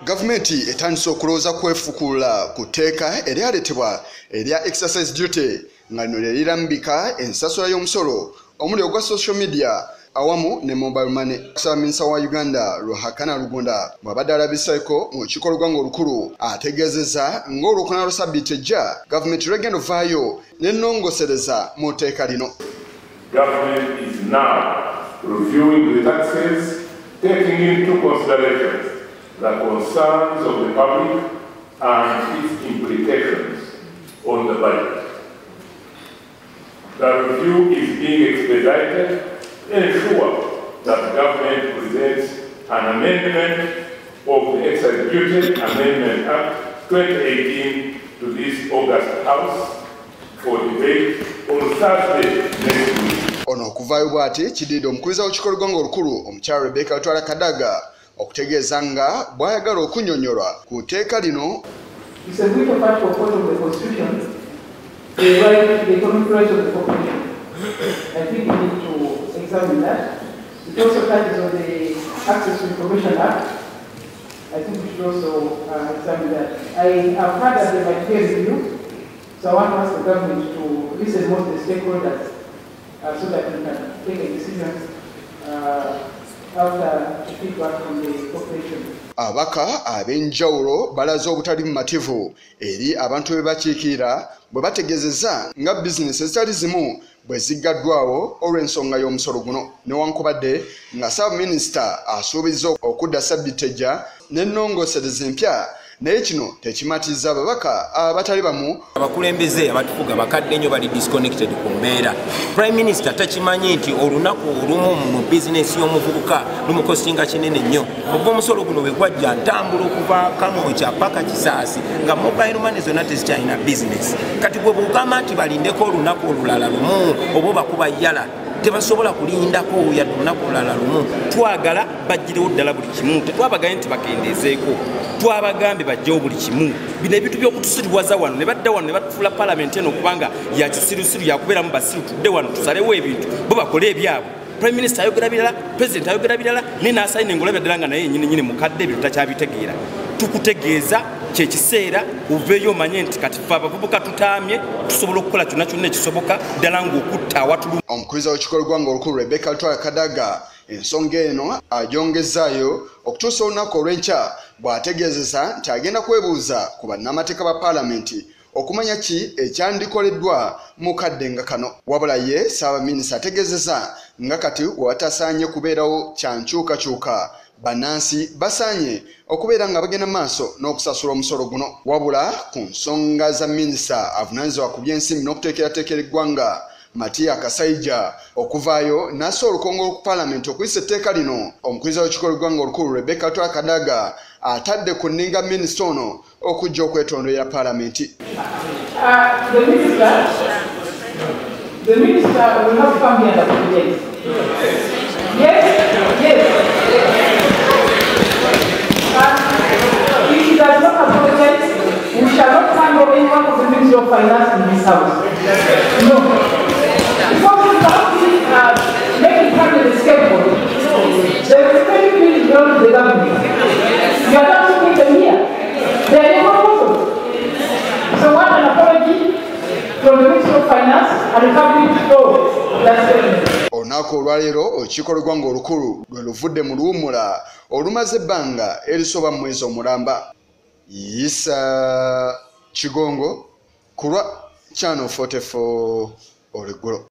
Gavumenti etandise okulowooza kwefukulula ku tteeka eryaletebwa erya exercise duty nga lino lyerirambika ensasula y'omusolo omuli ogwa social media awamu ne mobile money. Minisita wa Uganda Ruhakana Rugunda bw'abadde alabiseko mu lukiiko olw'eggwanga olukulu ategeezezza ng'olwokuna lwa ssabbiiti ejja gavumenti lw'egenda ovaayo n'ennongosereza mu tteeka lino. Government is now reviewing the taxes, taking into consideration the concerns of the public and its implications on the budget. The review is being expedited to ensure that the government presents an amendment of the Excise Duty Amendment Act 2018 to this August House for debate on Thursday next week. Ono okuvaayo bw'ati kiddiridde omukulira w'olukiiko olw'eggwanga olukulu omukyala Rebecca Lutwala Kadaga okutegeeza nga bw'ayagala okunnyonnyolwa ku tteeka lino. It's a vital part of the Constitution, the right to the economic rights of the population. I think we need to examine that. It also touches on the Access to Information Act. I think we should also examine that. I have heard that there might be a review, so I want to ask the government to listen more to the stakeholders so that we can take a decision after the feedback from the population. Abaka ab'enjawulo balaze obutali bumativu eri abantu be bakiikirira bwe bategeezezza nga bizinesi ezitali zimu bwe ziggaddwawo olw'ensonga y'omusolo guno, newankubadde nga Ssaabaminisita asuubizza okudda ssabbiiti ejja n'ennongosereza empya, naye kino tekimatizza ababaka abatali bamu. Abakulembeze abatufuga bakadde nnyo bali disconnected ku mbeera. Prime Minister takimanyi nti olunaku olumu mu bizinesi y'omuvubuka lumukosinga kinene nnyo. Obwo omusolo guno bwe gwajja ntambula okuva Kamwokya paka Kisaasi nga mobile money zonna tezikyalina bizinesi. Kati gwe bw'ogamba nti balindeko olunaku olulala lumu oba bakuba yala tebasobola kulindako yadde olunaku olulala lumu. Twagala bajjirewo ddala buli kimu, tetwabagaye nti bakendeezeeko. Twabagambe bajjewo buli kimu. Bino ebintu by'okutusiriwaza wano ne badda wano ne batufuula paalamenti eno okubanga ya kisirusiru yakubeeramu basiru tudde wano tusalewo ebintu bo bakole ebyabwe. Prime Minister ayogera birala, President ayogera birala, ne n'asayina engolabya ddala nga naye nyini mukadde ebintu takyabitegeera. Tukutegeeza kyekiseera uveeyo omanye nti kati ffe abavubuka tutaamye tusobola okukola kyonna kyonna ekisoboka ddala ng'okutta awatulu. Omukuriza w'olukiiko olw'eggwanga olukulu Rebecca Lutwala Kadaga ensonga eno agyongezaayo okutuusa olunaku olw'enkya bw'ategeezesa nti agenda kwebuuza ku bannamateeka ba paalamenti okumanya ki ekyandikoleddwa mu kadde nga kano. Wabula ye Ssaabaminisita ategeezeza nga kati watasaanye kubeerawo kyankyukakyuka, bannansi basaanye okubeera nga bagenda maaso n'okusasula omusolo guno. Wabula ku nsonga za minisita avunaanyizibwa ku by'ensimbi n'okuteekerateekera eggwanga Matiya Kasaija okuvaayo n'assa olukongolo ku paalamenti okuyisa etteeka lino, omukuriza w'olukiiko olw'eggwanga olukulu Rebecca Lutwala Kadaga atadde ku nninga minisita ono okujja okwetondera paalamenti. The minister will not come here and apologize. Yes. If he does not apologize, we shall not handle anyone of the Ministry of Finance in this house. No. Because we cannot make it happen in the scapegoat. There is very little beyond the government. You are not taking them here. They are never possible. So what an apology from the Ministry of Finance and the cabinet floor. That's it. Olunaku olwaleero olukiiko olw'eggwanga olukulu lwe luvudde mu luwummula olumaze ebbanga erisoba mu mwezi omulamba. Isa Kigongo ku lwa Channel 44 olweggulo.